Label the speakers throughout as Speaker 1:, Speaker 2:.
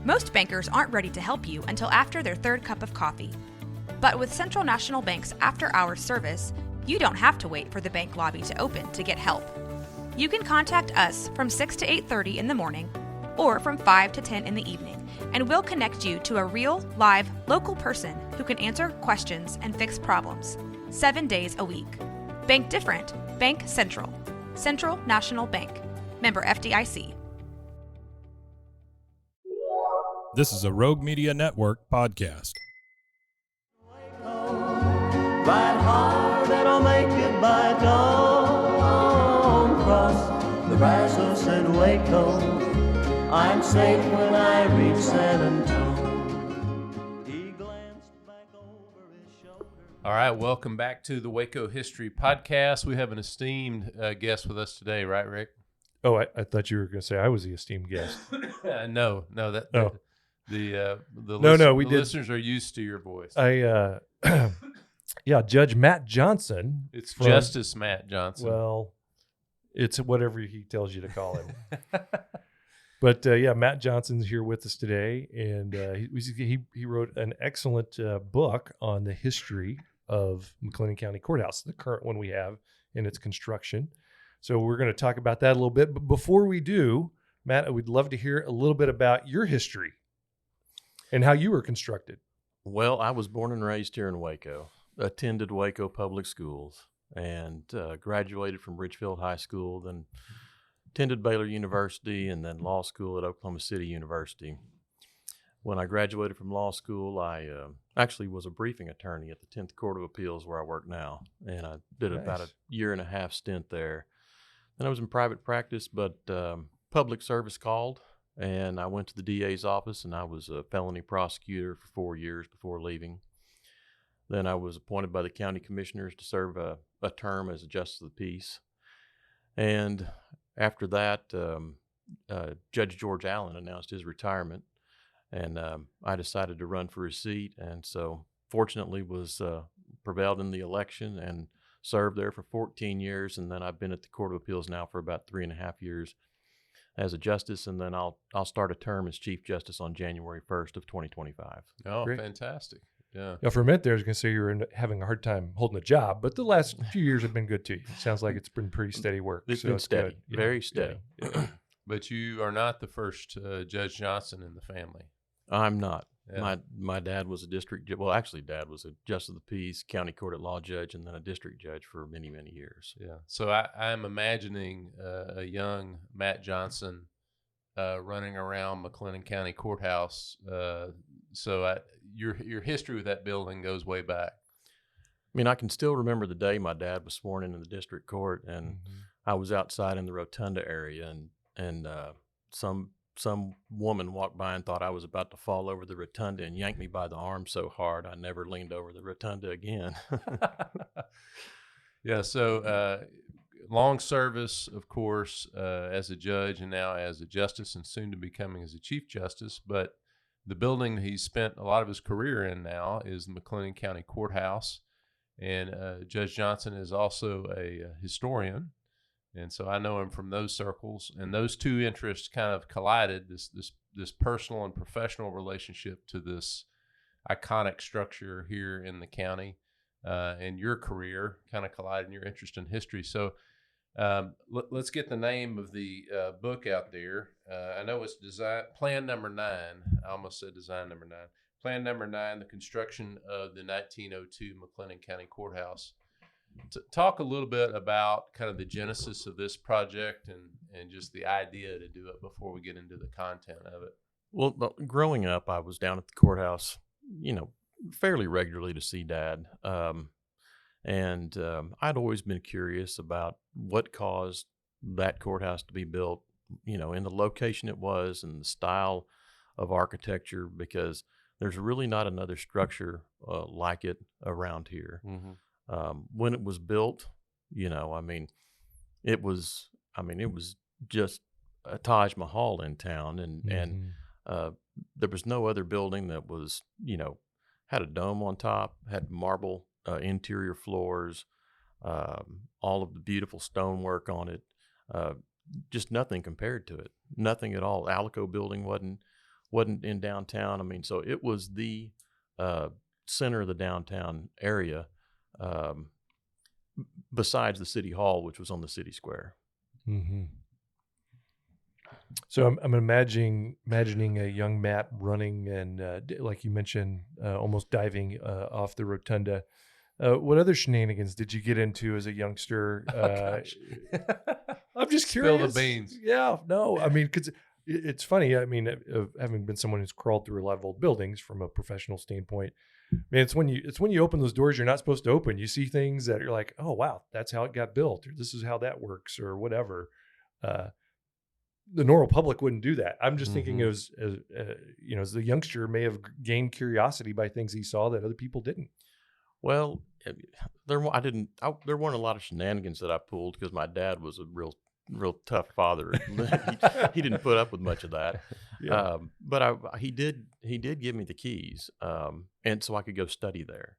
Speaker 1: Most bankers aren't ready to help you until after their third cup of coffee. But with Central National Bank's after-hours service, you don't have to wait for the bank lobby to open to get help. You can contact us from 6 to 8:30 in the morning or from 5 to 10 in the evening, and we'll connect you to a real, live, local person who can answer questions and fix problems 7 days a week. Bank different. Bank Central. Central National Bank. Member FDIC.
Speaker 2: This is a Rogue Media Network podcast.
Speaker 3: Ride hard and I'll make it by dawn. Cross the Brazos and Waco. I'm safe when I reach San Antonio. He glanced back over his shoulder.
Speaker 4: All right, welcome back to the Waco History podcast. We have an esteemed guest with us today, right, Rick?
Speaker 5: Oh, I thought you were going to say I was the esteemed guest.
Speaker 4: No, that.
Speaker 5: Oh.
Speaker 4: The listeners are used to your voice.
Speaker 5: Yeah, Judge Matt Johnson.
Speaker 4: It's Justice Matt Johnson.
Speaker 5: Well, it's whatever he tells you to call him. But yeah, Matt Johnson's here with us today, and he wrote an excellent book on the history of McLennan County Courthouse, the current one we have in its construction. So we're going to talk about that a little bit. But before we do, Matt, I would love to hear a little bit about your history and how you were constructed.
Speaker 6: Well, I was born and raised here in Waco, attended Waco Public Schools, and graduated from Ridgefield High School, then attended Baylor University, and then law school at Oklahoma City University. When I graduated from law school, I actually was a briefing attorney at the 10th Court of Appeals where I work now, and I did about a year and a half stint there. Then I was in private practice, but public service called, and I went to the DA's office, and I was a felony prosecutor for 4 years before leaving. Then I was appointed by the county commissioners to serve a term as a justice of the peace. And after that, Judge George Allen announced his retirement, and I decided to run for his seat, and so fortunately was prevailed in the election and served there for 14 years, and then I've been at the Court of Appeals now for about 3.5 years as a justice, and then I'll start a term as Chief Justice on January 1st of 2025.
Speaker 4: Oh,
Speaker 5: Great.
Speaker 4: Fantastic. Yeah.
Speaker 5: Now, for a minute there, I was going to say you were having a hard time holding a job, but the last few years have been good to you. It sounds like it's been pretty steady work.
Speaker 6: It's
Speaker 5: so
Speaker 6: been
Speaker 5: it's
Speaker 6: steady,
Speaker 5: good. Yeah.
Speaker 6: very steady.
Speaker 5: Yeah.
Speaker 4: But you are not the first Judge Johnson in the family.
Speaker 6: I'm not.
Speaker 4: Yeah.
Speaker 6: My dad was a district, well, actually, Dad was a justice of the peace, county court at law judge, and then a district judge for many, many years.
Speaker 4: Yeah. So I'm imagining a young Matt Johnson running around McLennan County Courthouse. Your history with that building goes way back.
Speaker 6: I mean, I can still remember the day my dad was sworn into the district court, and I was outside in the rotunda area, and some woman walked by and thought I was about to fall over the rotunda and yanked me by the arm so hard I never leaned over the rotunda again.
Speaker 4: Yeah. So long service, of course, as a judge and now as a justice and soon to becoming as a Chief Justice. But the building that he spent a lot of his career in now is the McLennan County Courthouse. And Judge Johnson is also a historian. And so I know him from those circles, and those two interests kind of collided, this personal and professional relationship to this iconic structure here in the county, and your career kind of collided in your interest in history. So let's get the name of the book out there. I know it's Plan Number 9. I almost said Design Number 9. Plan Number 9, the construction of the 1902 McLennan County Courthouse. Talk a little bit about kind of the genesis of this project and just the idea to do it before we get into the content of it.
Speaker 6: Well, growing up, I was down at the courthouse, fairly regularly to see Dad. And I'd always been curious about what caused that courthouse to be built, in the location it was and the style of architecture, because there's really not another structure like it around here. Mm-hmm. When it was built, it was just a Taj Mahal in town, and there was no other building that was, had a dome on top, had marble interior floors, all of the beautiful stonework on it, just nothing compared to it, nothing at all. Alico building wasn't in downtown. I mean, so it was the center of the downtown area, besides the city hall, which was on the city square.
Speaker 5: Mm-hmm. So I'm imagining a young Matt running and like you mentioned, almost diving off the rotunda. What other shenanigans did you get into as a youngster?
Speaker 4: Gosh.
Speaker 5: I'm just
Speaker 4: Spill
Speaker 5: curious.
Speaker 4: the beans.
Speaker 5: Yeah, no, I mean, because it's funny. I mean, having been someone who's crawled through a lot of old buildings from a professional standpoint, man, it's when you open those doors you're not supposed to open. You see things that you're like, oh wow, that's how it got built, or this is how that works, or whatever. The normal public wouldn't do that. I'm just thinking as the youngster may have gained curiosity by things he saw that other people didn't.
Speaker 6: Well, there weren't a lot of shenanigans that I pulled because my dad was a real tough father. he didn't put up with much of that.
Speaker 5: Yeah.
Speaker 6: But he did give me the keys, and so I could go study there.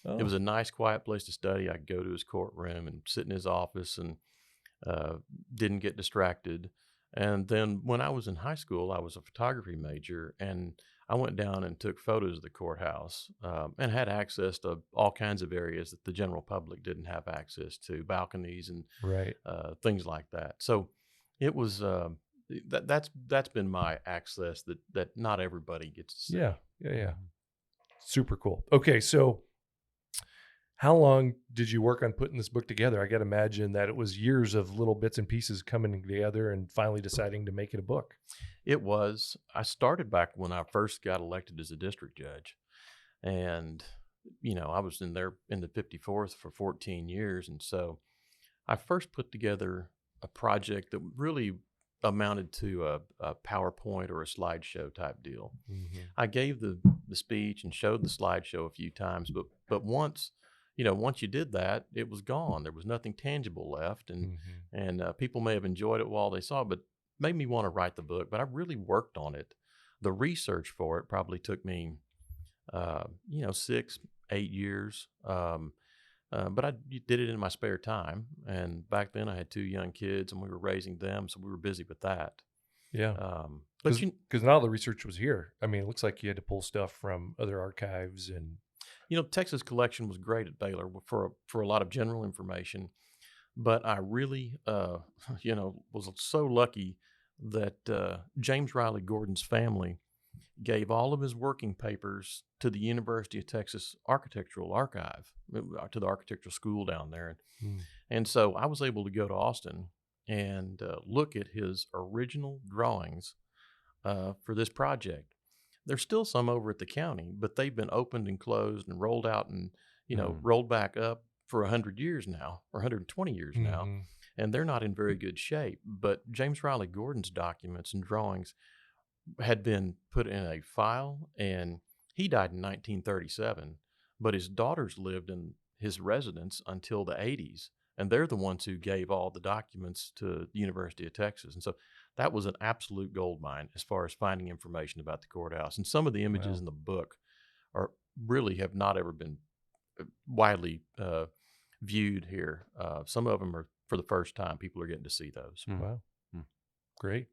Speaker 6: It was a nice, quiet place to study. I could go to his courtroom and sit in his office and didn't get distracted. And then when I was in high school, I was a photography major, and I went down and took photos of the courthouse and had access to all kinds of areas that the general public didn't have access to, balconies and
Speaker 5: Right.
Speaker 6: Things like that. So it was that's been my access that not everybody gets to see.
Speaker 5: Yeah. Super cool. Okay, so how long did you work on putting this book together? I got to imagine that it was years of little bits and pieces coming together and finally deciding to make it a book.
Speaker 6: It was. I started back when I first got elected as a district judge, and I was in the 54th for 14 years, and so I first put together a project that really amounted to a PowerPoint or a slideshow type deal.
Speaker 5: Mm-hmm.
Speaker 6: I gave the speech and showed the slideshow a few times, but once you did that, it was gone. There was nothing tangible left, and people may have enjoyed it while they saw it, but made me want to write the book. But I really worked on it. The research for it probably took me, 6-8 years. But I did it in my spare time, and back then I had 2 young kids, and we were raising them, so we were busy with that.
Speaker 5: Yeah.
Speaker 6: But
Speaker 5: Because not all the research was here. I mean, it looks like you had to pull stuff from other archives and.
Speaker 6: Texas collection was great at Baylor for a lot of general information, but I really, was so lucky that James Riley Gordon's family gave all of his working papers to the University of Texas Architectural Archive, to the architectural school down there. And so I was able to go to Austin and look at his original drawings for this project. There's still some over at the county, but they've been opened and closed and rolled out and, rolled back up for 100 years now, or 120 years now, and they're not in very good shape. But James Riley Gordon's documents and drawings had been put in a file, and he died in 1937, but his daughters lived in his residence until the 80s, and they're the ones who gave all the documents to the University of Texas. And so that was an absolute gold mine as far as finding information about the courthouse. And some of the images in the book have not ever been widely viewed here. Some of them are for the first time. People are getting to see those.
Speaker 5: Wow. Great.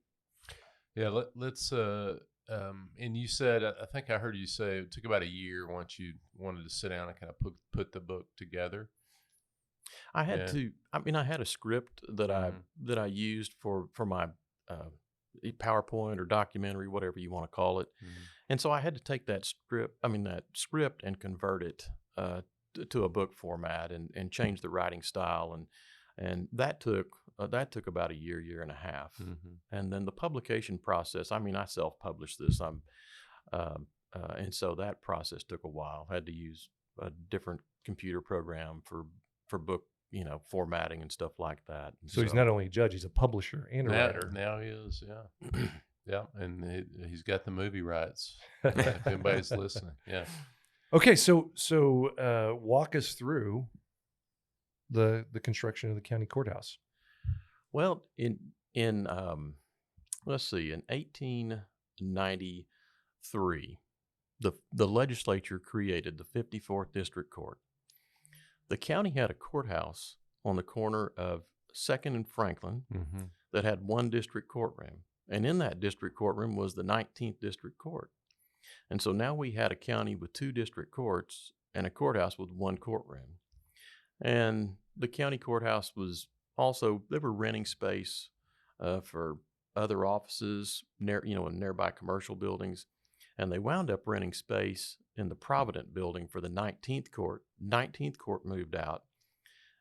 Speaker 4: Yeah, let's and you said, I think I heard you say it took about a year once you wanted to sit down and kind of put the book together.
Speaker 6: I had to. I mean, I had a script that I used for my PowerPoint or documentary, whatever you want to call it, and so I had to take that script and convert it to a book format and change the writing style, and that took about a year and a half, and then the publication process. I mean, I self-published this. And so that process took a while. I had to use a different computer program for book, formatting and stuff like that.
Speaker 5: So he's not only a judge, he's a publisher and a writer.
Speaker 4: Now he is, yeah. Yeah, and he's got the movie rights, if anybody's listening. Yeah.
Speaker 5: Okay, so walk us through the construction of the county courthouse.
Speaker 6: Well, in let's see, in 1893, the legislature created the 54th District Court. The county had a courthouse on the corner of 2nd and Franklin that had one district courtroom. And in that district courtroom was the 19th District Court. And so now we had a county with 2 district courts and a courthouse with 1 courtroom. And the county courthouse was also, they were renting space for other offices near, in nearby commercial buildings. And they wound up renting space in the Provident building for the 19th court. 19th court moved out,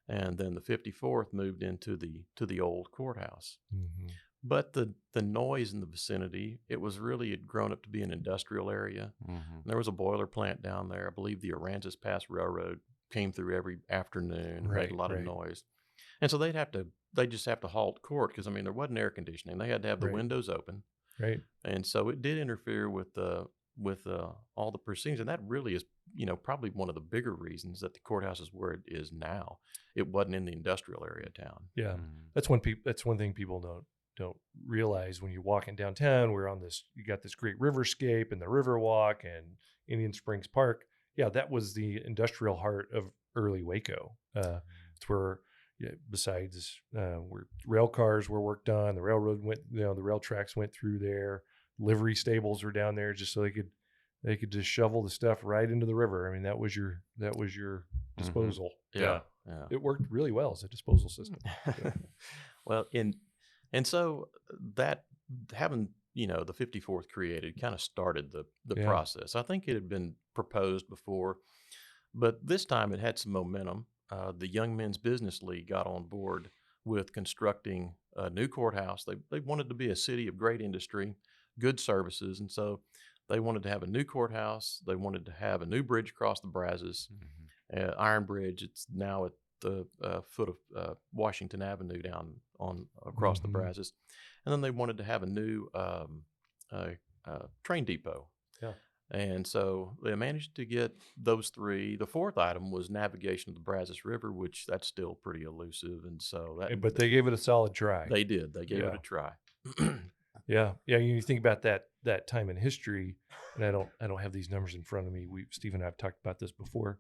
Speaker 6: and then the 54th moved into the old courthouse.
Speaker 5: Mm-hmm.
Speaker 6: But the noise in the vicinity, it had grown up to be an industrial area.
Speaker 4: Mm-hmm.
Speaker 6: There was a boiler plant down there. I believe the Aransas Pass Railroad came through every afternoon, made a lot of noise. And so they just have to halt court because, there wasn't air conditioning. They had to have the windows open.
Speaker 5: Right.
Speaker 6: And so it did interfere with all the proceedings. And that really is, probably one of the bigger reasons that the courthouse is where it is now. It wasn't in the industrial area of town.
Speaker 5: Yeah.
Speaker 4: Mm-hmm.
Speaker 5: That's one thing people don't realize when you're walking downtown. You got this great riverscape and the Riverwalk and Indian Springs Park. Yeah, that was the industrial heart of early Waco. It's where, besides where rail cars were worked on, the railroad went, the rail tracks went through there. Livery stables were down there just so they could just shovel the stuff right into the river. That was your disposal.
Speaker 6: Yeah.
Speaker 5: It worked really well as a disposal system.
Speaker 6: Well, and so that having, the 54th created kind of started the process. I think it had been proposed before, but this time it had some momentum. The Young Men's Business League got on board with constructing a new courthouse. They wanted to be a city of great industry, good services, and so they wanted to have a new courthouse. They wanted to have a new bridge across the Brazos, Iron Bridge. It's now at the foot of Washington Avenue down across the Brazos, and then they wanted to have a new train depot.
Speaker 5: Yeah.
Speaker 6: And so they managed to get those 3. The 4th item was navigation of the Brazos River, which that's still pretty elusive. And so
Speaker 5: but they gave it a solid try.
Speaker 6: They did. They gave it a try.
Speaker 5: Yeah. You think about that time in history, and I don't have these numbers in front of me. Steve and I have talked about this before.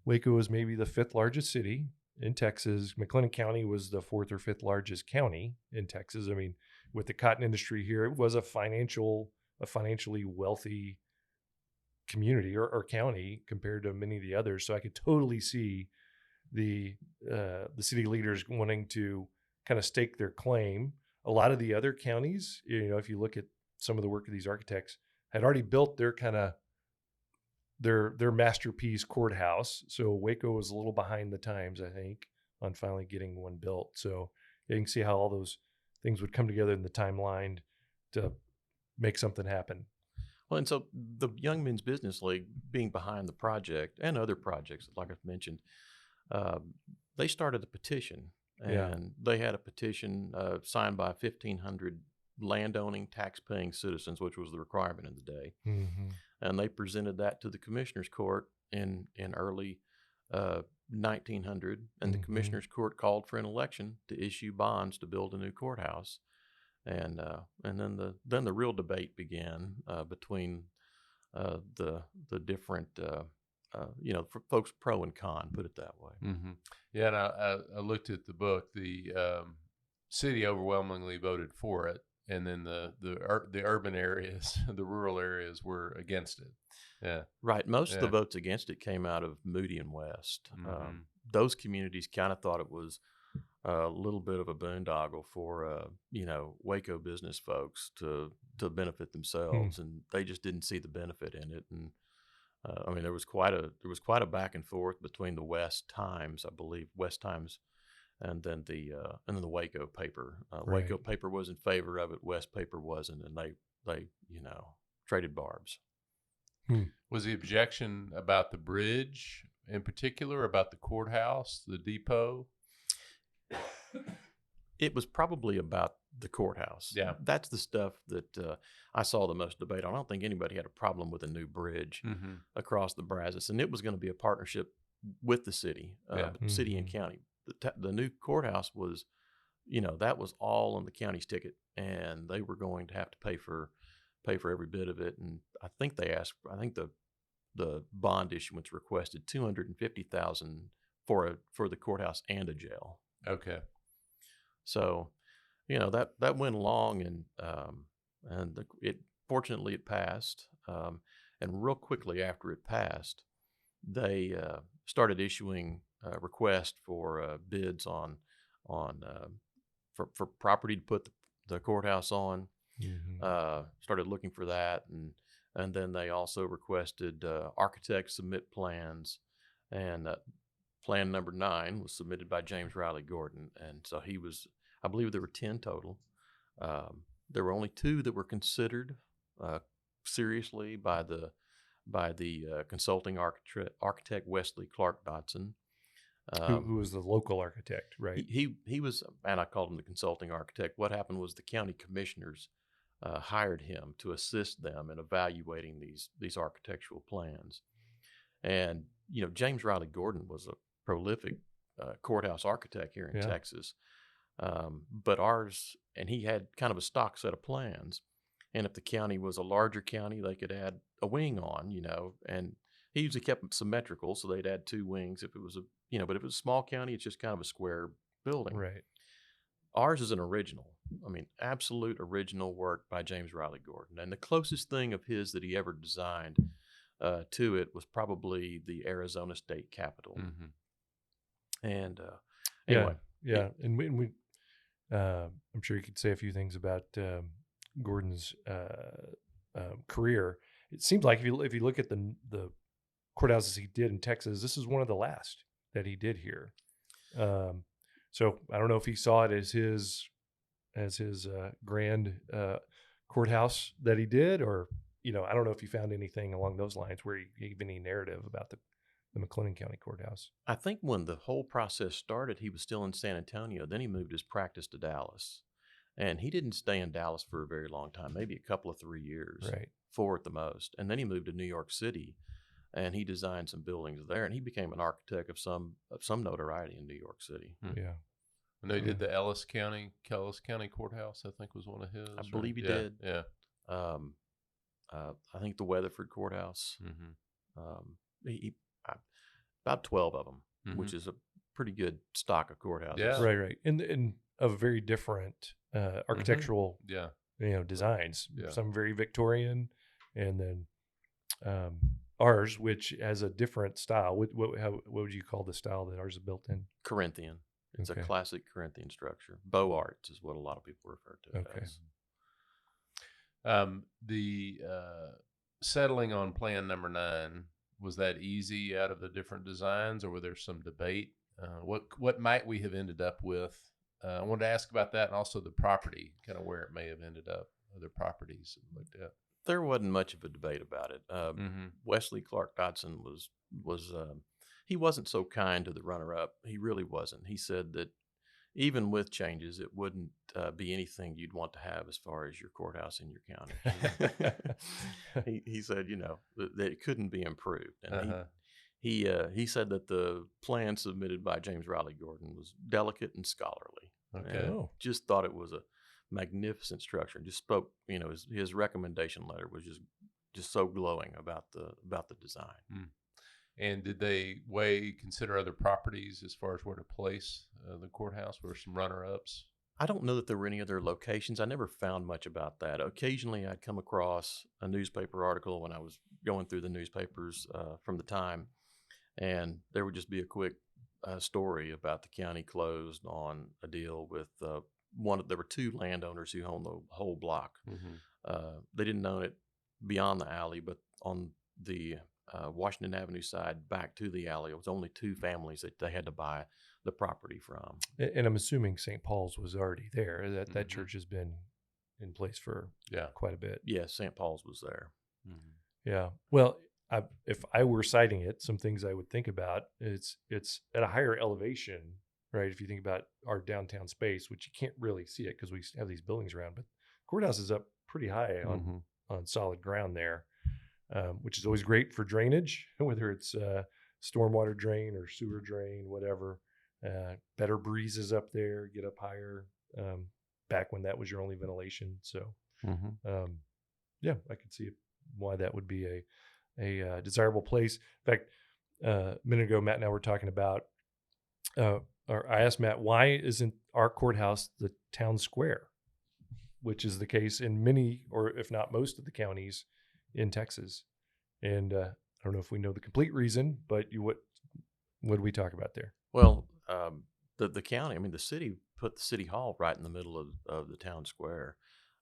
Speaker 5: Waco was maybe the 5th largest city in Texas. McLennan County was the 4th or 5th largest county in Texas. With the cotton industry here, it was a financially wealthy community or county compared to many of the others. So I could totally see the city leaders wanting to kind of stake their claim. A lot of the other counties, if you look at some of the work of these architects, had already built their kind of their masterpiece courthouse. So Waco was a little behind the times, I think, on finally getting one built. So you can see how all those things would come together in the timeline to make something happen.
Speaker 6: Well, and so the Young Men's Business League being behind the project and other projects, like I've mentioned, they started a petition, and they had a petition signed by 1,500 landowning, tax-paying citizens, which was the requirement in the day.
Speaker 5: Mm-hmm.
Speaker 6: And they presented that to the Commissioner's Court in early 1900, and the Commissioner's Court called for an election to issue bonds to build a new courthouse. And then the real debate began between the different for folks pro and con, put it that way.
Speaker 4: Mm-hmm. Yeah, and I looked at the book. The city overwhelmingly voted for it, and then the urban areas, the rural areas, were against it. Yeah,
Speaker 6: right. Most of the votes against it came out of Moody and West.
Speaker 4: Mm-hmm.
Speaker 6: Those communities kind of thought it was a little bit of a boondoggle for Waco business folks to benefit themselves, and they just didn't see the benefit in it. And there was quite a back and forth between the West Times, I believe, and then the Waco paper. Waco paper was in favor of it, West paper wasn't, and they traded barbs.
Speaker 4: Was the objection about the bridge in particular, about the courthouse, the depot?
Speaker 6: It was probably about the courthouse.
Speaker 4: Yeah.
Speaker 6: That's the stuff that I saw the most debate on. I don't think anybody had a problem with a new bridge across the Brazos, and it was going to be a partnership with the city, city and county. The new courthouse was, that was all on the county's ticket, and they were going to have to pay for every bit of it. And I think the bond issuance requested $250,000 for the courthouse and a jail.
Speaker 4: Okay.
Speaker 6: So, that went along, and fortunately it passed. And real quickly after it passed, they started issuing requests for bids for property to put the courthouse on. Started looking for that, and then they also requested architects submit plans, and plan number 9 was submitted by James Riley Gordon, and so I believe there were 10 total. There were only 2 that were considered seriously by the consulting architect Wesley Clark Dodson.
Speaker 5: Who was the local architect, right?
Speaker 6: He was, and I called him the consulting architect. What happened was the county commissioners hired him to assist them in evaluating these architectural plans. And James Riley Gordon was a prolific courthouse architect here in Texas, but and he had kind of a stock set of plans. And if the county was a larger county, they could add a wing on, and he usually kept them symmetrical, so they'd add 2 wings if it was but if it was a small county, it's just kind of a square building.
Speaker 5: Right.
Speaker 6: Ours is an original. I mean, absolute original work by James Riley Gordon. And the closest thing of his that he ever designed to it was probably the Arizona State Capitol. And anyway.
Speaker 5: Yeah. And we I'm sure you could say a few things about Gordon's career. It seems like if you look at the courthouses he did in Texas, this is one of the last that he did here. So I don't know if he saw it as his grand courthouse that he did, or I don't know if he found anything along those lines where he gave any narrative about the McLennan County Courthouse.
Speaker 6: I think when the whole process started, he was still in San Antonio. Then he moved his practice to Dallas, and he didn't stay in Dallas for a very long time, maybe a couple of 3 years,
Speaker 5: right,
Speaker 6: 4 at the most. And then he moved to New York City, and he designed some buildings there, and he became an architect of some notoriety in New York City.
Speaker 5: Yeah.
Speaker 4: And they did the Kellis County Courthouse, I think was one of his.
Speaker 6: I believe he did.
Speaker 4: Yeah.
Speaker 6: I think the Weatherford Courthouse. About 12 of them, which is a pretty good stock of courthouses.
Speaker 4: Yeah.
Speaker 5: Right. And of very different architectural designs.
Speaker 6: Yeah.
Speaker 5: Some very Victorian, and then ours, which has a different style. What would you call the style that ours is built in?
Speaker 6: Corinthian. It's
Speaker 5: Okay.
Speaker 6: a classic Corinthian structure. Beaux Arts is what a lot of people refer to it as.
Speaker 4: The settling on plan number 9, was that easy out of the different designs, or were there some debate? What might we have ended up with? I wanted to ask about that, and also the property, kind of where it may have ended up, other properties that we looked at.
Speaker 6: There wasn't much of a debate about it. Wesley Clark Dodson was he wasn't so kind to the runner-up. He really wasn't. He said that even with changes, it wouldn't be anything you'd want to have as far as your courthouse in your county. he said, that it couldn't be improved. And he said that the plan submitted by James Riley Gordon was delicate and scholarly.
Speaker 4: Okay.
Speaker 6: And just thought it was a magnificent structure, and just spoke, his recommendation letter was just so glowing about the design.
Speaker 4: And did they consider other properties as far as where to place the courthouse? Were some runner-ups?
Speaker 6: I don't know that there were any other locations. I never found much about that. Occasionally, I'd come across a newspaper article when I was going through the newspapers from the time, and there would just be a quick story about the county closed on a deal with there were 2 landowners who owned the whole block. They didn't own it beyond the alley, but on the Washington Avenue side back to the alley, it was only 2 families that they had to buy the property from.
Speaker 5: And I'm assuming St. Paul's was already there. That church has been in place for quite a bit.
Speaker 6: Yes, St. Paul's was there.
Speaker 5: Yeah. Well, if I were citing it, some things I would think about, it's at a higher elevation, right? If you think about our downtown space, which you can't really see it because we have these buildings around, but courthouse is up pretty high on solid ground there, which is always great for drainage, whether it's stormwater drain or sewer drain, whatever. Better breezes up there, get up higher, back when that was your only ventilation. So, I could see why that would be a desirable place. In fact, a minute ago, Matt and I were talking about or I asked Matt, why isn't our courthouse the town square, which is the case in many, or if not most, of the counties in Texas? And I don't know if we know the complete reason, but what do we talk about there?
Speaker 6: Well, the county, I mean, the city put the city hall right in the middle of the town square.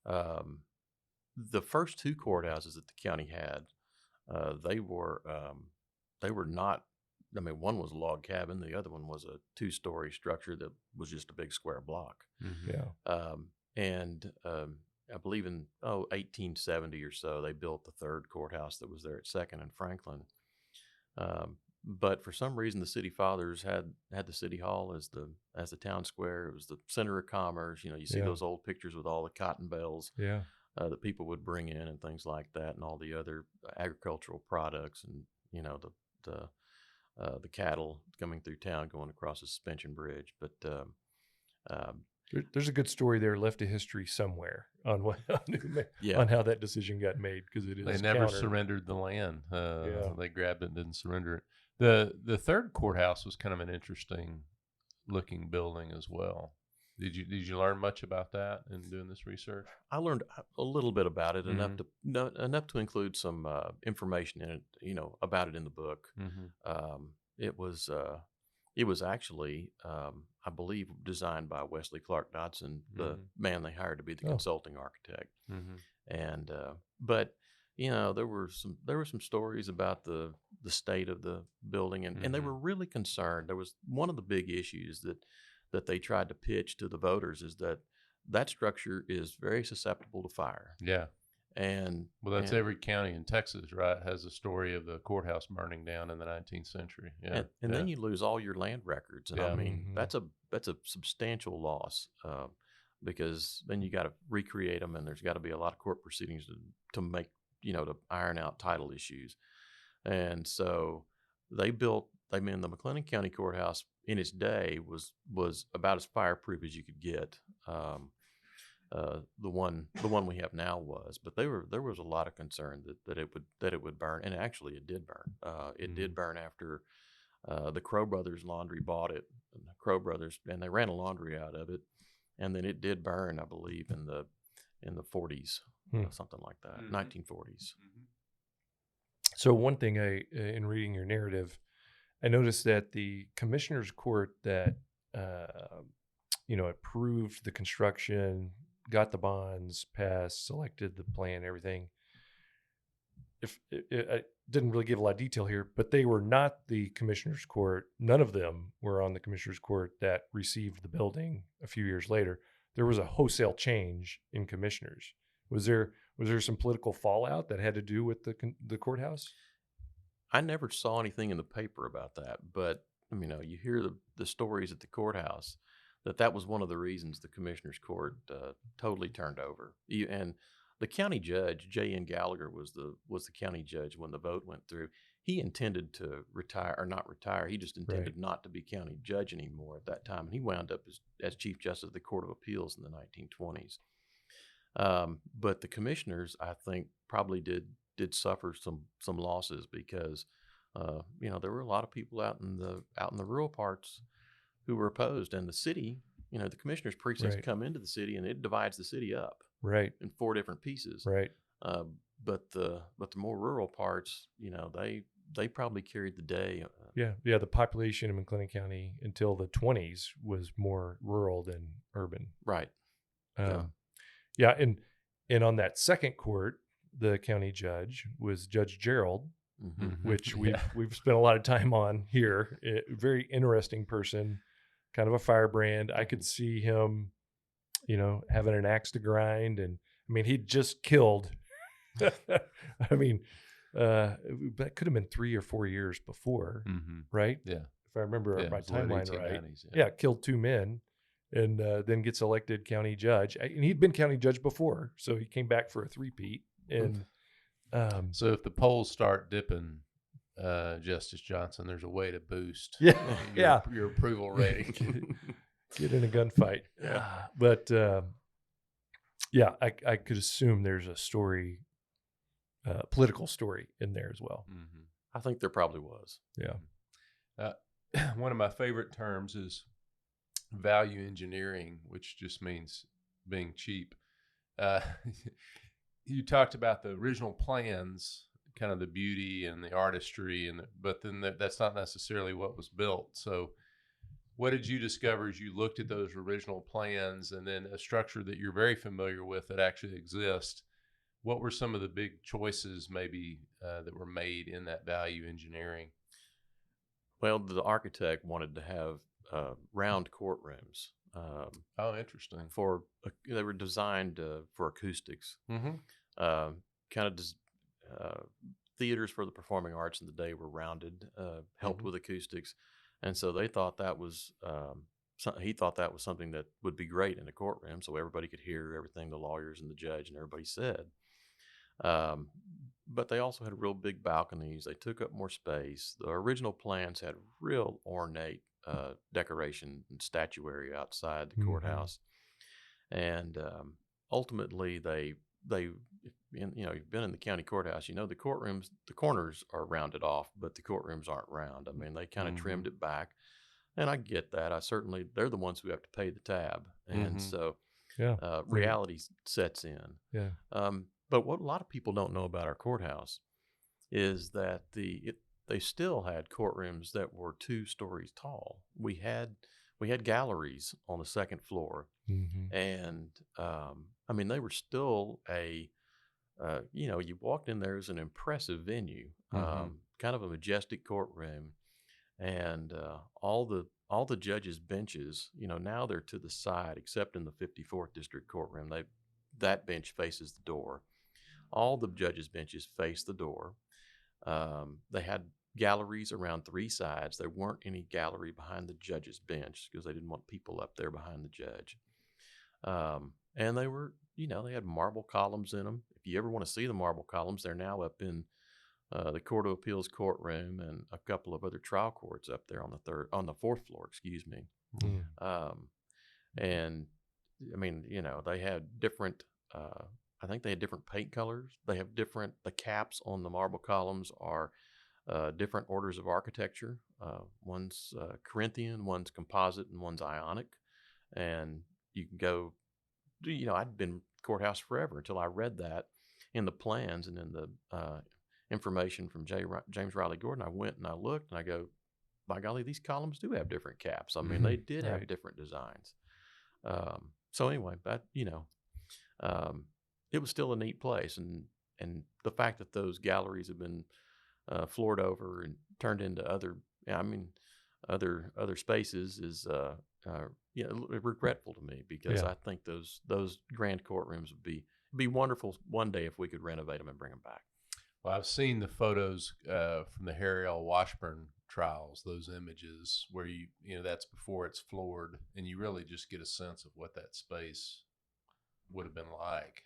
Speaker 6: The first two courthouses that the county had, they were not. I mean, one was a log cabin. The other one was a 2-story structure that was just a big square block.
Speaker 4: Mm-hmm.
Speaker 5: Yeah.
Speaker 6: And I believe in 1870 or so, they built the third courthouse that was there at Second and Franklin. But for some reason, the city fathers had the city hall as the town square. It was the center of commerce. You know, you see those old pictures with all the cotton bales that people would bring in and things like that, and all the other agricultural products, and you know the cattle coming through town, going across the suspension bridge. But
Speaker 5: there's a good story there left to history somewhere on on how that decision got made, because it is
Speaker 4: they never surrendered the land. They grabbed it and didn't surrender it. The third courthouse was kind of an interesting looking building as well. Did you learn much about that in doing this research?
Speaker 6: I learned a little bit about it, enough to include some information in it, you know, about it in the book.
Speaker 4: Mm-hmm.
Speaker 6: It was actually, I believe, designed by Wesley Clark Dodson, the man they hired to be the consulting architect.
Speaker 4: Mm-hmm.
Speaker 6: And but you know, there were some stories about the state of the building, and they were really concerned. There was one of the big issues that they tried to pitch to the voters is that structure is very susceptible to fire.
Speaker 4: Yeah.
Speaker 6: And
Speaker 4: that's every county in Texas, right? Has a story of the courthouse burning down in the 19th century. Yeah.
Speaker 6: And then you lose all your land records. And I mean,
Speaker 5: Mm-hmm.
Speaker 6: that's a substantial loss, because then you got to recreate them, and there's got to be a lot of court proceedings to make, you know, to iron out title issues. And so the McLennan County Courthouse in its day was about as fireproof as you could get. The one we have now was, but there was a lot of concern that it would burn, and actually it did burn. It did burn after the Crow Brothers Laundry bought it. And the Crow Brothers, and they ran a laundry out of it, and then it did burn, I believe, in the 40s, something like that, 1940s.
Speaker 5: So one thing in reading your narrative, I noticed that the commissioner's court that approved the construction, got the bonds passed, selected the plan, everything. I didn't really give a lot of detail here, but they were not the commissioner's court. None of them were on the commissioner's court that received the building a few years later. There was a wholesale change in commissioners. Was there some political fallout that had to do with the courthouse?
Speaker 6: I never saw anything in the paper about that, but you know, you hear the stories at the courthouse that was one of the reasons the commissioner's court totally turned over. And the county judge, J.N. Gallagher, was the county judge when the vote went through. He intended to retire, or not retire. He just intended not to be county judge anymore at that time, and he wound up as Chief Justice of the Court of Appeals in the 1920s. But the commissioners, I think, probably did suffer some losses because there were a lot of people out in the rural parts who were opposed, and the city, the commissioners' precincts come into the city, and it divides the city up in 4 different pieces.
Speaker 5: Right.
Speaker 6: But the more rural parts, they probably carried the day.
Speaker 5: The population in McLennan County until the 20s was more rural than urban.
Speaker 6: Right.
Speaker 5: And on that second court, the county judge was Judge Gerald, which we've spent a lot of time on here. Very interesting person, kind of a firebrand. I could see him, having an axe to grind, and I mean, he'd just killed. I mean, that could have been 3 or 4 years before, right?
Speaker 4: Yeah,
Speaker 5: if I remember my timeline right.
Speaker 4: 90s,
Speaker 5: Killed 2 men, and then gets elected county judge. And he'd been county judge before, so he came back for a three-peat. And
Speaker 4: so if the polls start dipping, Justice Johnson, there's a way to boost your approval rating.
Speaker 5: Get in a gunfight. But I could assume there's a story, political story in there as well.
Speaker 6: I think there probably was.
Speaker 5: Yeah.
Speaker 4: One of my favorite terms is value engineering, which just means being cheap. Uh, you talked about the original plans, kind of the beauty and the artistry, but then that's not necessarily what was built. So what did you discover as you looked at those original plans and then a structure that you're very familiar with that actually exists? What were some of the big choices maybe that were made in that value engineering?
Speaker 6: Well, the architect wanted to have round courtrooms.
Speaker 4: Oh, interesting.
Speaker 6: They were designed for acoustics.
Speaker 4: Mm-hmm.
Speaker 6: Kind of theaters for the performing arts in the day were rounded, helped with acoustics, and so they thought that was he thought that was something that would be great in a courtroom, so everybody could hear everything the lawyers and the judge and everybody said. But they also had real big balconies. They took up more space. The original plans had real ornate decoration and statuary outside the courthouse, and ultimately they you've been in the county courthouse, the courtrooms, the corners are rounded off, but the courtrooms aren't round. I mean, they kind of trimmed it back, and I get that. They're the ones who have to pay the tab, and so reality sets in.
Speaker 5: Yeah.
Speaker 6: But what a lot of people don't know about our courthouse is that they still had courtrooms that were 2 stories tall. We had galleries on the second floor, and I mean, they were still you walked in there as an impressive venue, kind of a majestic courtroom, and all the judges' benches, now they're to the side, except in the 54th District courtroom. That bench faces the door. All the judges' benches face the door. They had galleries around 3 sides. There weren't any gallery behind the judge's bench because they didn't want people up there behind the judge. And they were, they had marble columns in them. If you ever want to see the marble columns, they're now up in the Court of Appeals courtroom and a couple of other trial courts up there on the 4th floor, excuse me. And I mean, they had different, I think they had different paint colors. They have the caps on the marble columns are different orders of architecture. One's Corinthian, one's composite, and one's Ionic. And you can go, I'd been courthouse forever until I read that in the plans and in the information from James Riley Gordon. I went and I looked and I go, by golly, these columns do have different caps. I mean, they did have different designs. So anyway, that, it was still a neat place. And the fact that those galleries have been floored over and turned into other spaces is regretful to me, because I think those grand courtrooms would be wonderful one day if we could renovate them and bring them back.
Speaker 4: Well, I've seen the photos from the Harry L. Washburn trials, those images where that's before it's floored, and you really just get a sense of what that space would have been like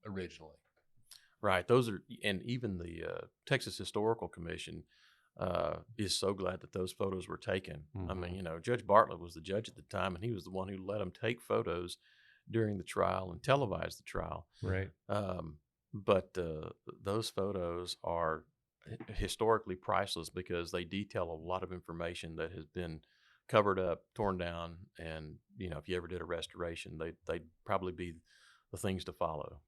Speaker 4: originally.
Speaker 6: Right. Those are, and even the Texas Historical Commission is so glad that those photos were taken. I mean, Judge Bartlett was the judge at the time, and he was the one who let them take photos during the trial and televise the trial.
Speaker 5: Right.
Speaker 6: But those photos are historically priceless because they detail a lot of information that has been covered up, torn down, and if you ever did a restoration, they'd probably be the things to follow.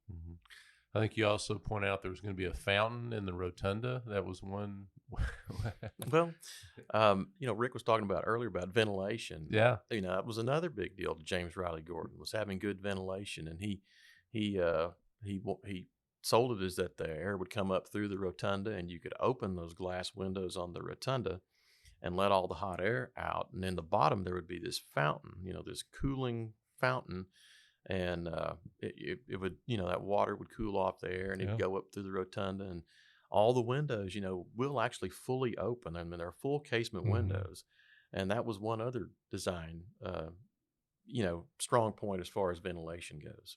Speaker 4: I think you also point out there was going to be a fountain in the rotunda. That was one.
Speaker 6: Well, Rick was talking about earlier about ventilation.
Speaker 4: Yeah.
Speaker 6: It was another big deal to James Riley Gordon, was having good ventilation, and he sold it as that the air would come up through the rotunda, and you could open those glass windows on the rotunda and let all the hot air out, and in the bottom there would be this fountain, this cooling fountain. And it would, that water would cool off the air, and it'd go up through the rotunda, and all the windows, will actually fully open. I mean, they're full casement windows, and that was one other design, strong point as far as ventilation goes.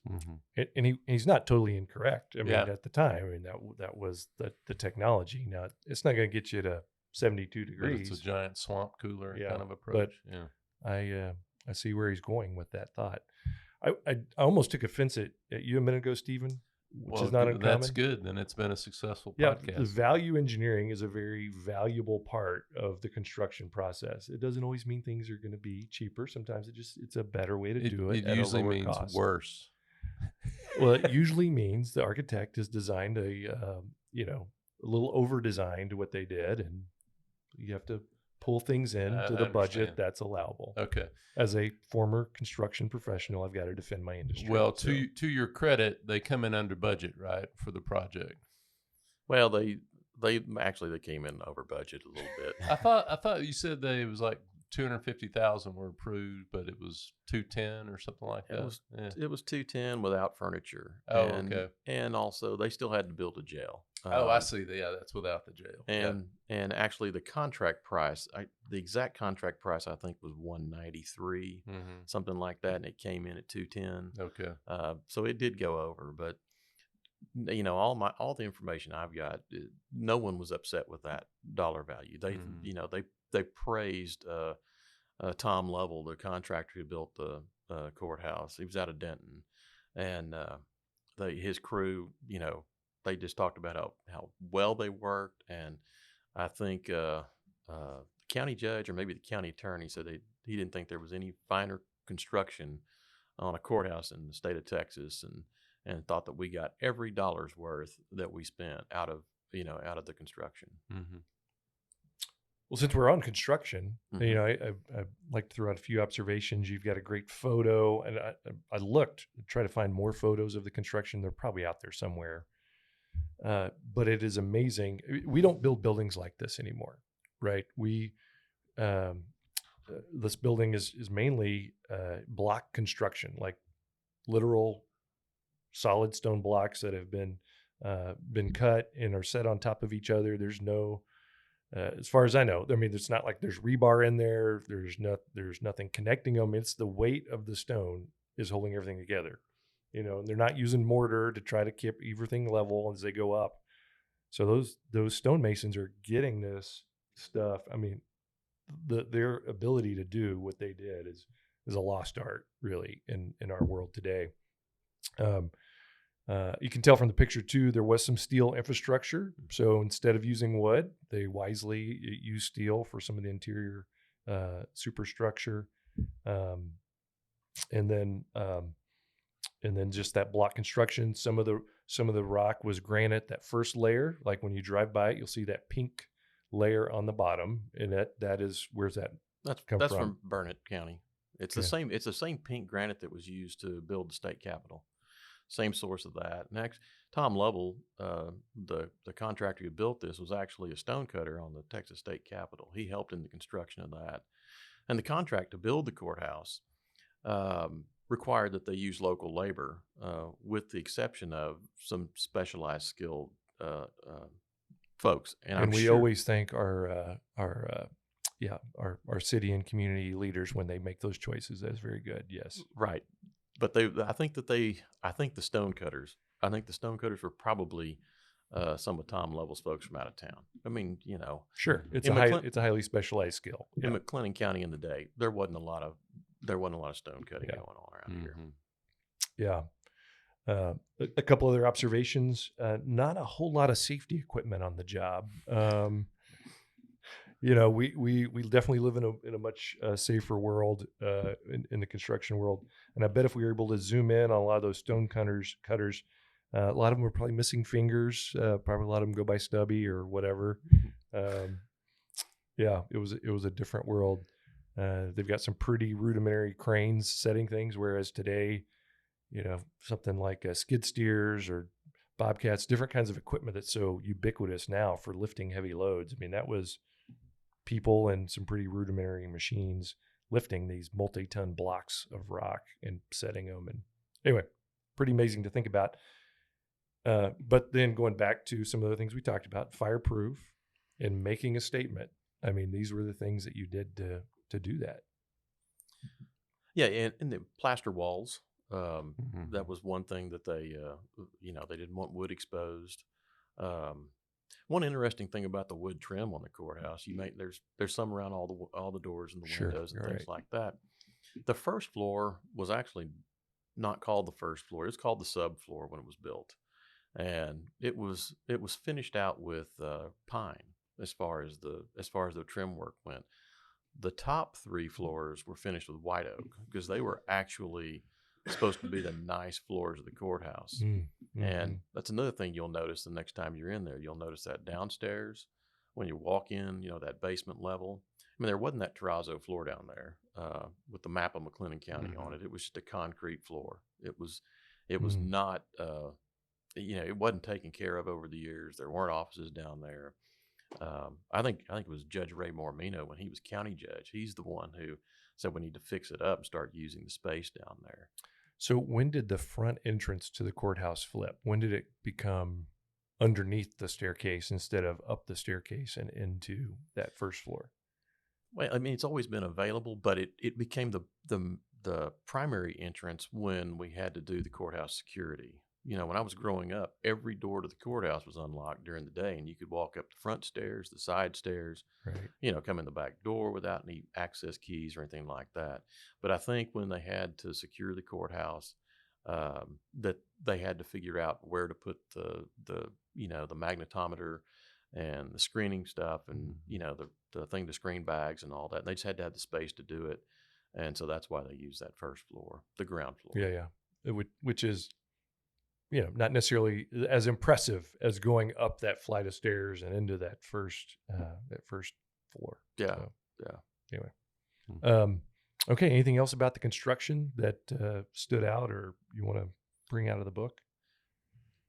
Speaker 5: And he's not totally incorrect. I mean, at the time, that was the technology. Now, it's not going to get you to 72 degrees.
Speaker 4: But it's a giant swamp cooler kind of approach.
Speaker 5: But I see where he's going with that thought. I almost took offense at you a minute ago, Stephen, which is not uncommon.
Speaker 4: That's good. Then it's been a successful
Speaker 5: Yeah,
Speaker 4: podcast.
Speaker 5: the value engineering is a very valuable part of the construction process. It doesn't always mean things are going to be cheaper. Sometimes it's a better way to do it.
Speaker 4: It
Speaker 5: at
Speaker 4: usually
Speaker 5: a lower
Speaker 4: means
Speaker 5: cost.
Speaker 4: worse.
Speaker 5: Well, it usually means the architect has designed a little over designed what they did, and you have to pull things into the budget
Speaker 4: understand.
Speaker 5: that's allowable.
Speaker 4: Okay.
Speaker 5: As a former construction professional, I've got to defend my industry.
Speaker 4: Well,
Speaker 5: so.
Speaker 4: to your credit, they come in under budget, right, for the project.
Speaker 6: Well, they came in over budget a little bit.
Speaker 4: I thought you said it was like 250,000 were approved, but it was 210 or something like that.
Speaker 6: It was 210 without furniture.
Speaker 4: Oh,
Speaker 6: and,
Speaker 4: okay.
Speaker 6: And also, they still had to build a jail.
Speaker 4: I see. Yeah, that's without the jail.
Speaker 6: And actually, the contract price, the exact contract price, I think was 193, something like that, and it came in at 210.
Speaker 4: Okay.
Speaker 6: So it did go over, but all the information I've got, no one was upset with that dollar value. They praised Tom Lovell, the contractor who built the courthouse. He was out of Denton, and his crew, they just talked about how well they worked. And I think the county judge, or maybe the county attorney, said he didn't think there was any finer construction on a courthouse in the state of Texas, and thought that we got every dollar's worth that we spent out of the construction.
Speaker 4: Mm-hmm.
Speaker 5: Well, since we're on construction, I like to throw out a few observations. You've got a great photo, and I looked to try to find more photos of the construction. They're probably out there somewhere. But it is amazing. We don't build buildings like this anymore, right? This building is mainly block construction, like literal solid stone blocks that have been cut and are set on top of each other. There's no, as far as I know, it's not like there's rebar in there. There's nothing connecting them. It's the weight of the stone is holding everything together. And they're not using mortar to try to keep everything level as they go up. So those stonemasons are getting this stuff. Their ability to do what they did is a lost art, really, in our world today. You can tell from the picture too, there was some steel infrastructure. So instead of using wood, they wisely used steel for some of the interior superstructure, and then just that block construction. Some of the rock was granite. That first layer, like when you drive by it, you'll see that pink layer on the bottom, and where's that?
Speaker 6: That's from Burnett County. It's the same. It's the same pink granite that was used to build the state capitol. Same source of that. Next, Tom Lovell, the contractor who built this, was actually a stonecutter on the Texas State Capitol. He helped in the construction of that. And the contract to build the courthouse required that they use local labor, with the exception of some specialized skilled folks.
Speaker 5: And we always thank our city and community leaders when they make those choices. That's very good. Yes.
Speaker 6: Right. But I think the stonecutters were probably some of Tom Lovell's folks from out of town.
Speaker 5: Sure, it's a highly specialized skill.
Speaker 6: In McLennan County in the day, there wasn't a lot of stone cutting going on around here.
Speaker 5: Yeah. A couple other observations. Not a whole lot of safety equipment on the job. We definitely live in a much safer world in the construction world. And I bet if we were able to zoom in on a lot of those stone cutters, a lot of them were probably missing fingers. Probably a lot of them go by stubby or whatever. It was a different world. They've got some pretty rudimentary cranes setting things, whereas today, something like skid steers or bobcats, different kinds of equipment that's so ubiquitous now for lifting heavy loads. That was people and some pretty rudimentary machines lifting these multi-ton blocks of rock and setting them. And anyway, pretty amazing to think about. But then going back to some of the things we talked about, fireproof and making a statement. These were the things that you did to do that.
Speaker 6: Yeah, and the plaster walls. That was one thing that they didn't want wood exposed. One interesting thing about the wood trim on the courthouse, there's some around all the doors and the windows and things like that. The first floor was actually not called the first floor; it was called the subfloor when it was built, and it was finished out with pine as far as the trim work went. The top 3 floors were finished with white oak because they were actually supposed to be the nice floors of the courthouse.
Speaker 5: Mm-hmm.
Speaker 6: And that's another thing you'll notice the next time you're in there. You'll notice that downstairs, when you walk in, that basement level. I mean, there wasn't that terrazzo floor down there with the map of McLennan County on it. It was just a concrete floor. It was not, it wasn't taken care of over the years. There weren't offices down there. I think it was Judge Ray Mormino when he was county judge. He's the one who said we need to fix it up and start using the space down there.
Speaker 5: So when did the front entrance to the courthouse flip? When did it become underneath the staircase instead of up the staircase and into that first floor?
Speaker 6: Well, I mean, it's always been available, but it became the primary entrance when we had to do the courthouse security. When I was growing up, every door to the courthouse was unlocked during the day, and you could walk up the front stairs, the side stairs,
Speaker 5: right.
Speaker 6: Come in the back door without any access keys or anything like that. But I think when they had to secure the courthouse, that they had to figure out where to put the magnetometer and the screening stuff and, the thing to screen bags and all that. And they just had to have the space to do it. And so that's why they used that first floor, the ground floor.
Speaker 5: Yeah. Which is, not necessarily as impressive as going up that flight of stairs and into that first floor.
Speaker 6: Yeah.
Speaker 5: So,
Speaker 6: yeah.
Speaker 5: Anyway. Okay. Anything else about the construction that stood out or you want to bring out of the book?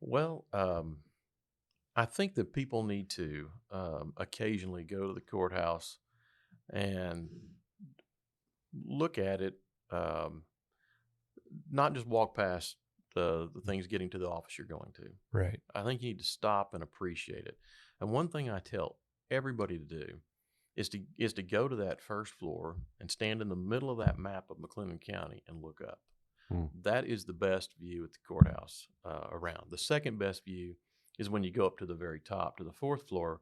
Speaker 6: Well, I think that people need to occasionally go to the courthouse and look at it, not just walk past the things getting to the office you're going to.
Speaker 5: Right.
Speaker 6: I think you need to stop and appreciate it. And one thing I tell everybody to do is to go to that first floor and stand in the middle of that map of McLennan County and look up. That is the best view at the courthouse around. The second best view is when you go up to the very top, to the 4th floor,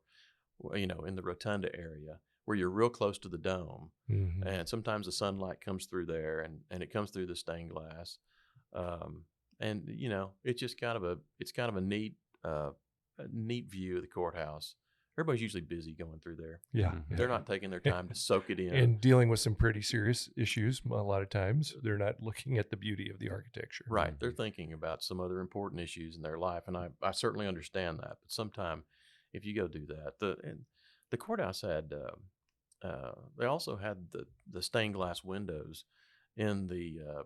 Speaker 6: in the rotunda area, where you're real close to the dome.
Speaker 5: Mm-hmm.
Speaker 6: And sometimes the sunlight comes through there and it comes through the stained glass. And it's just kind of a neat view of the courthouse. Everybody's usually busy going through there.
Speaker 5: Yeah.
Speaker 6: They're not taking their time to soak it in.
Speaker 5: And dealing with some pretty serious issues a lot of times. They're not looking at the beauty of the architecture.
Speaker 6: Right. They're thinking about some other important issues in their life. And I certainly understand that. But sometime if you go do that, the courthouse had, they also had the stained glass windows in the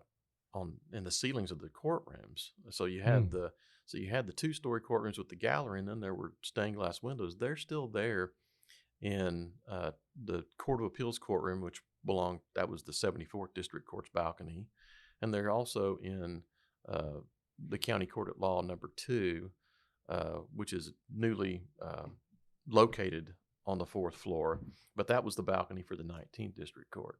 Speaker 6: ceilings of the courtrooms. So you had the 2-story courtrooms with the gallery, and then there were stained glass windows. They're still there in the Court of Appeals courtroom, which that was the 74th District Court's balcony. And they're also in the County Court at Law number 2, which is newly located on the 4th floor. But that was the balcony for the 19th District Court.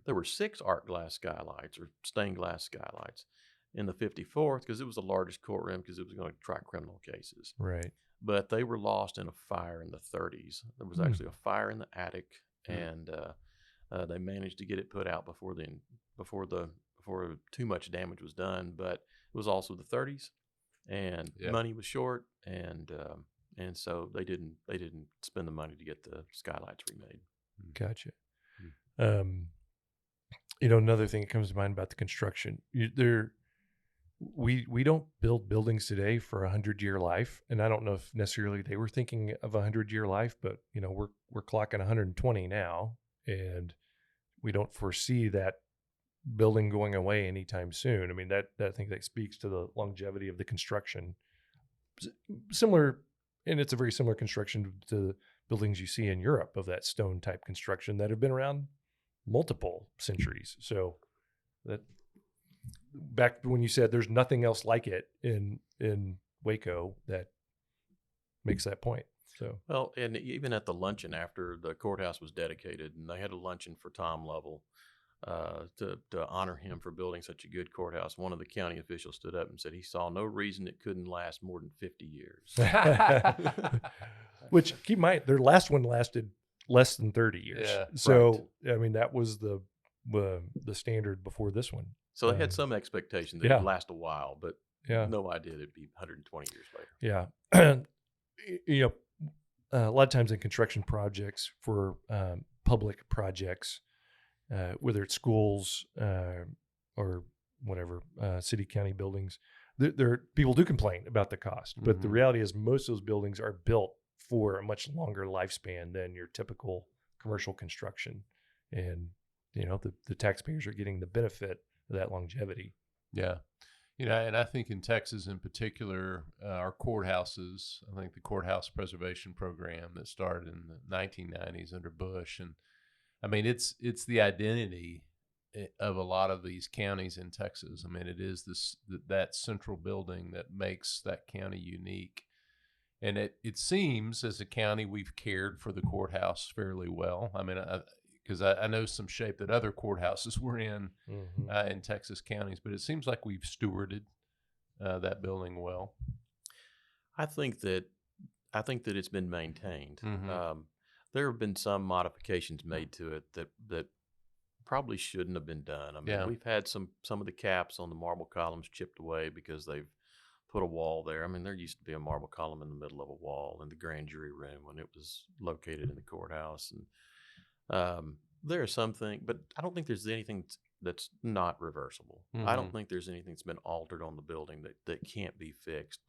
Speaker 6: There were 6 art glass skylights or stained glass skylights in the 54th because it was the largest courtroom because it was going to try criminal cases.
Speaker 5: Right.
Speaker 6: But they were lost in a fire in the 30s. There was actually a fire in the attic, and they managed to get it put out before too much damage was done. But it was also the 30s, and money was short, and so they didn't spend the money to get the skylights remade.
Speaker 5: Gotcha. Another thing that comes to mind about the construction, we don't build buildings today for 100-year life, and I don't know if necessarily they were thinking of 100-year life, but we're clocking 120 now, and we don't foresee that building going away anytime soon. I mean, I think that speaks to the longevity of the construction. Similar, and it's a very similar construction to buildings you see in Europe of that stone type construction that have been around multiple centuries. So that back when you said there's nothing else like it in Waco, that makes that point. So
Speaker 6: well, and even at the luncheon after the courthouse was dedicated, and they had a luncheon for Tom Lovell to honor him for building such a good courthouse, one of the county officials stood up and said he saw no reason it couldn't last more than 50 years.
Speaker 5: Which, keep in mind, their last one lasted less than 30 years.
Speaker 4: Yeah,
Speaker 5: so, right. I mean, that was the standard before this one.
Speaker 6: So they had some expectation that it would last a while, but
Speaker 5: Yeah.
Speaker 6: no idea it'd be 120 years later.
Speaker 5: Yeah. A lot of times in construction projects for public projects, whether it's schools or whatever, city, county buildings, people do complain about the cost. But the reality is most of those buildings are built for a much longer lifespan than your typical commercial construction. And, the taxpayers are getting the benefit of that longevity.
Speaker 4: Yeah. And I think in Texas in particular, our courthouses, I think the Courthouse Preservation Program that started in the 1990s under Bush. And I mean, it's the identity of a lot of these counties in Texas. I mean, it is that central building that makes that county unique. And it seems as a county, we've cared for the courthouse fairly well. I mean, because I know some shape that other courthouses were in Texas counties, but it seems like we've stewarded that building well.
Speaker 6: I think that it's been maintained. There have been some modifications made to it that probably shouldn't have been done. I mean, we've had some of the caps on the marble columns chipped away because they've put a wall there. I mean, there used to be a marble column in the middle of a wall in the grand jury room when it was located in the courthouse. And there are some things, but I don't think there's anything that's not reversible. I don't think there's anything that's been altered on the building that can't be fixed.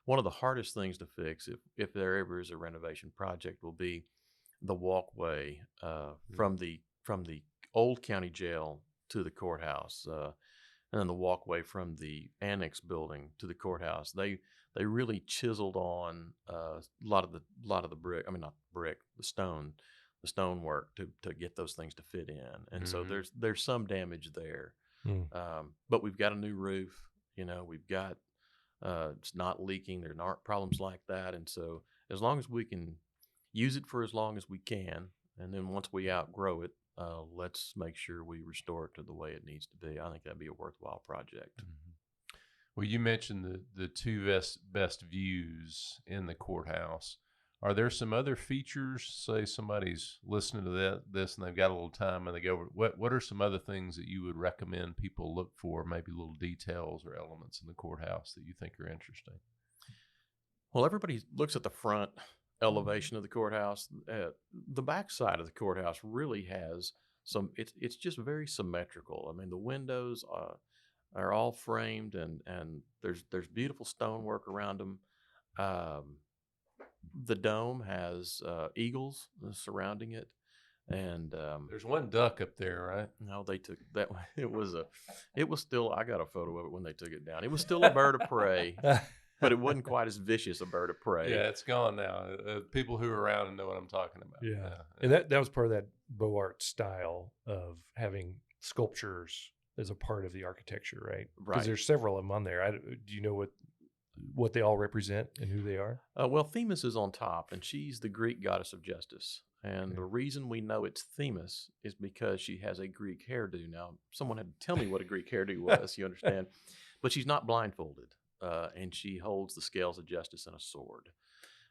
Speaker 6: One of the hardest things to fix, if there ever is a renovation project, will be the walkway from the old county jail to the courthouse, and then the walkway from the annex building to the courthouse. They really chiseled on a lot of the brick. I mean, not brick, the stone work to get those things to fit in. And so there's some damage there. But we've got a new roof. We've got it's not leaking. There aren't problems like that. And so as long as we can use it for as long as we can, and then once we outgrow it, let's make sure we restore it to the way it needs to be. I think that'd be a worthwhile project.
Speaker 4: Well, you mentioned the two best views in the courthouse. Are there some other features? Say somebody's listening to this and they've got a little time and they go, what are some other things that you would recommend people look for, maybe little details or elements in the courthouse that you think are interesting?
Speaker 6: Well, everybody looks at the front elevation of the courthouse. The back side of the courthouse really has it's just very symmetrical. I mean, the windows are all framed and there's beautiful stonework around them. The dome has eagles surrounding it, and
Speaker 4: there's one duck up there, right?
Speaker 6: No, they took that. It was still. I got a photo of it when they took it down. It was still a bird of prey, but it wasn't quite as vicious a bird of prey.
Speaker 4: Yeah, it's gone now. People who are around know what I'm talking about.
Speaker 5: Yeah. And that was part of that Beaux Arts style of having sculptures as a part of the architecture, right? Because there's several of them on there. Do you know what they all represent and who they are?
Speaker 6: Well, Themis is on top, and she's the Greek goddess of justice. And the reason we know it's Themis is because she has a Greek hairdo. Now, someone had to tell me what a Greek hairdo was, you understand? But she's not blindfolded, and she holds the scales of justice and a sword.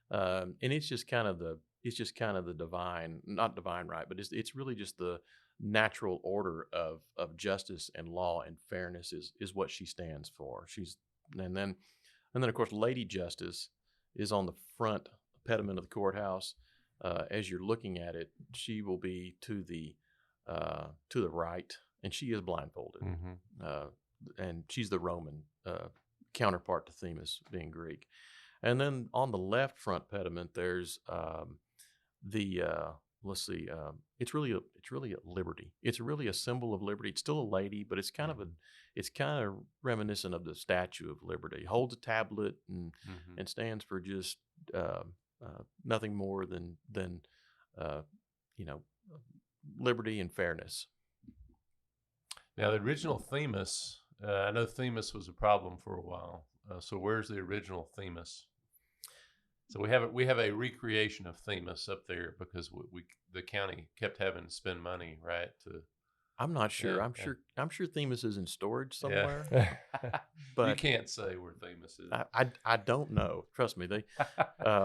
Speaker 6: And it's just kind of the divine, not divine right, but it's really just the natural order of justice and law and fairness is what she stands for. And then, of course, Lady Justice is on the front pediment of the courthouse. As you're looking at it, she will be to the right, and she is blindfolded. And she's the Roman counterpart to Themis, being Greek. And then on the left front pediment, there's it's really a liberty. It's really a symbol of liberty. It's still a lady, but it's kind of reminiscent of the Statue of Liberty. Holds a tablet and stands for just nothing more than liberty and fairness.
Speaker 4: Now, the original Themis, I know Themis was a problem for a while. So where's the original Themis? So we have a recreation of Themis up there because the county kept having to spend money, right?
Speaker 6: I'm not sure.
Speaker 4: Yeah,
Speaker 6: I'm sure Themis is in storage somewhere.
Speaker 4: Yeah.
Speaker 6: But
Speaker 4: you can't say where Themis is.
Speaker 6: I don't know. Trust me. They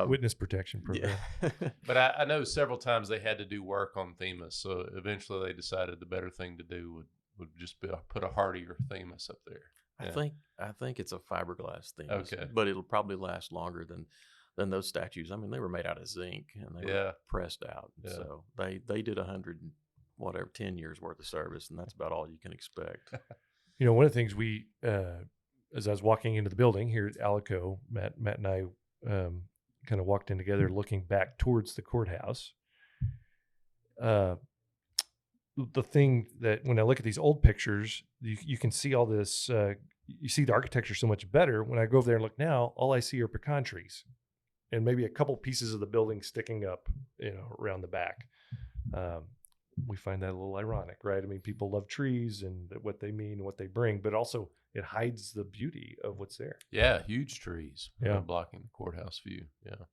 Speaker 5: witness protection program.
Speaker 6: Yeah.
Speaker 4: But I know several times they had to do work on Themis, so eventually they decided the better thing to do would just be put a hardier Themis up there.
Speaker 6: I think it's a fiberglass thing.
Speaker 4: Okay.
Speaker 6: But it'll probably last longer than those statues. I mean, they were made out of zinc and they were pressed out.
Speaker 4: Yeah.
Speaker 6: So they did 10 years worth of service, and that's about all you can expect.
Speaker 5: One of the things we, as I was walking into the building here at Alico, Matt and I kind of walked in together looking back towards the courthouse. The thing that when I look at these old pictures, you can see all this, you see the architecture so much better. When I go over there and look now, all I see are pecan trees and maybe a couple pieces of the building sticking up, around the back. We find that a little ironic, right? I mean, people love trees and what they mean and what they bring, but also it hides the beauty of what's there.
Speaker 4: Yeah, huge trees blocking the courthouse view. Yeah.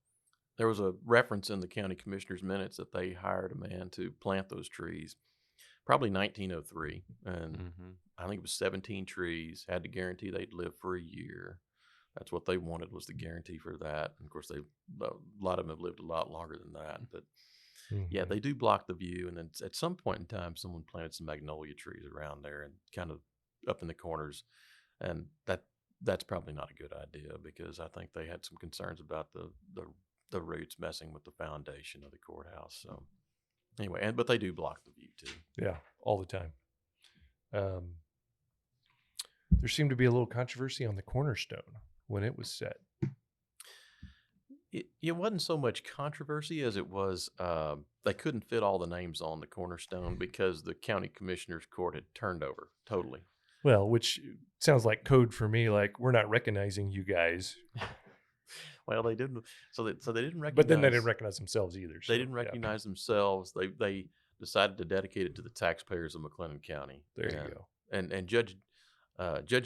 Speaker 6: There was a reference in the county commissioner's minutes that they hired a man to plant those trees, probably 1903. And I think it was 17 trees, had to guarantee they'd live for a year. That's what they wanted, was the guarantee for that. And of course, a lot of them have lived a lot longer than that. But yeah, they do block the view. And then at some point in time, someone planted some magnolia trees around there and kind of up in the corners. And that's probably not a good idea, because I think they had some concerns about the roots messing with the foundation of the courthouse. So anyway, but they do block the view too.
Speaker 5: Yeah, all the time. There seemed to be a little controversy on the cornerstone when it was set.
Speaker 6: It wasn't so much controversy as it was they couldn't fit all the names on the cornerstone because the county commissioner's court had turned over totally.
Speaker 5: Well, which sounds like code for me, like we're not recognizing you guys.
Speaker 6: Well, they didn't. So they didn't recognize.
Speaker 5: But then they didn't recognize themselves either.
Speaker 6: They didn't recognize themselves. They decided to dedicate it to the taxpayers of McLennan County.
Speaker 5: There you go.
Speaker 6: And Judge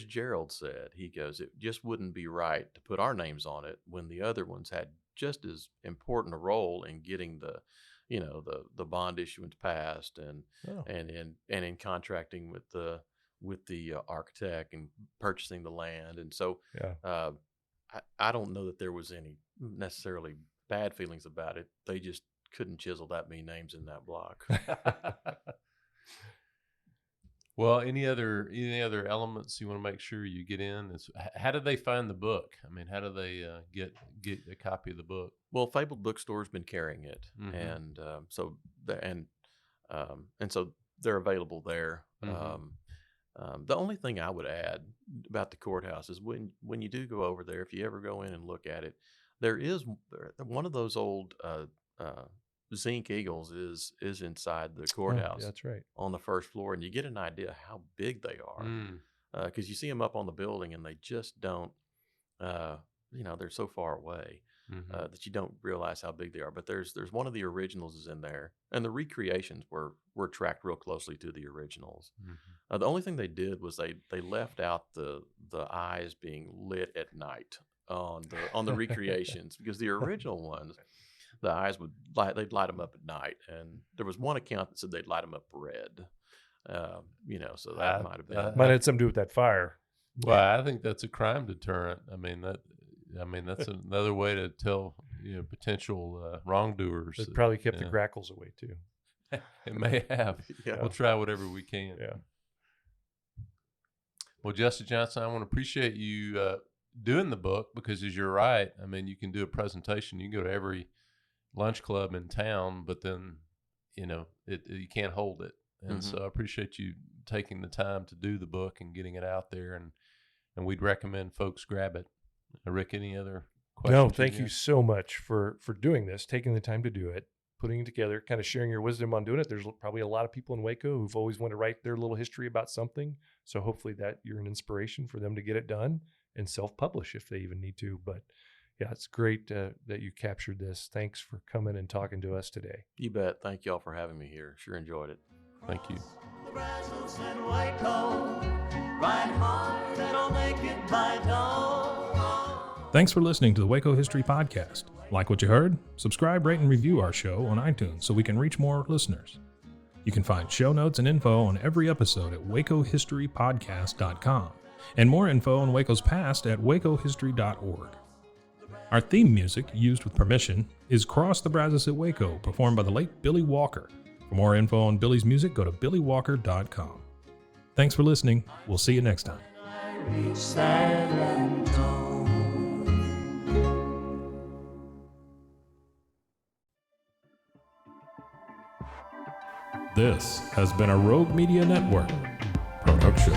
Speaker 6: Gerald said, he goes, it just wouldn't be right to put our names on it when the other ones had just as important a role in getting the bond issuance passed and in contracting with the architect and purchasing the land. And so I don't know that there was any necessarily bad feelings about it. They just couldn't chisel that many names in that block.
Speaker 4: Well, any other elements you want to make sure you get in? How did they find the book? I mean, how do they get a copy of the book?
Speaker 6: Well, Fabled Bookstore's been carrying it, and so they're available there. The only thing I would add about the courthouse is when you do go over there, if you ever go in and look at it, there is one of those old zinc eagles is inside the courthouse.
Speaker 5: Oh, that's right,
Speaker 6: on the first floor, and you get an idea how big they are because you see them up on the building and they just don't they're so far away that you don't realize how big they are. But there's one of the originals is in there, and the recreations were tracked real closely to the originals. The only thing they did was they left out the eyes being lit at night on the recreations because the original ones, the eyes they'd light them up at night, and there was one account that said they'd light them up red. So that might have been
Speaker 5: might have something to do with that fire.
Speaker 4: Well, I think that's a crime deterrent. I mean that's another way to tell potential wrongdoers.
Speaker 5: It probably kept the grackles away too.
Speaker 4: It may have.
Speaker 6: Yeah.
Speaker 4: We'll try whatever we can.
Speaker 5: Yeah.
Speaker 4: Well, Justin Johnson, I want to appreciate you doing the book, because as you're right, I mean, you can do a presentation. You can go to every lunch club in town, but then, you can't hold it. And so I appreciate you taking the time to do the book and getting it out there. And we'd recommend folks grab it. Rick, any other questions?
Speaker 5: No, thank you so much for doing this, taking the time to do it, putting it together, kind of sharing your wisdom on doing it. There's probably a lot of people in Waco who've always wanted to write their little history about something. So hopefully that you're an inspiration for them to get it done and self-publish if they even need to. But yeah, it's great that you captured this. Thanks for coming and talking to us today.
Speaker 6: You bet. Thank y'all for having me here. Sure enjoyed it.
Speaker 4: Thank you.
Speaker 3: Brazos and Waco, ride hard and I'll make it by dawn.
Speaker 2: Thanks for listening to the Waco History Podcast. Like what you heard? Subscribe, rate, and review our show on iTunes so we can reach more listeners. You can find show notes and info on every episode at wacohistorypodcast.com, and more info on Waco's past at wacohistory.org. Our theme music, used with permission, is Cross the Brazos at Waco, performed by the late Billy Walker. For more info on Billy's music, go to billywalker.com. Thanks for listening. We'll see you next time.
Speaker 3: reach San Antonio.
Speaker 2: This has been a Rogue Media Network production.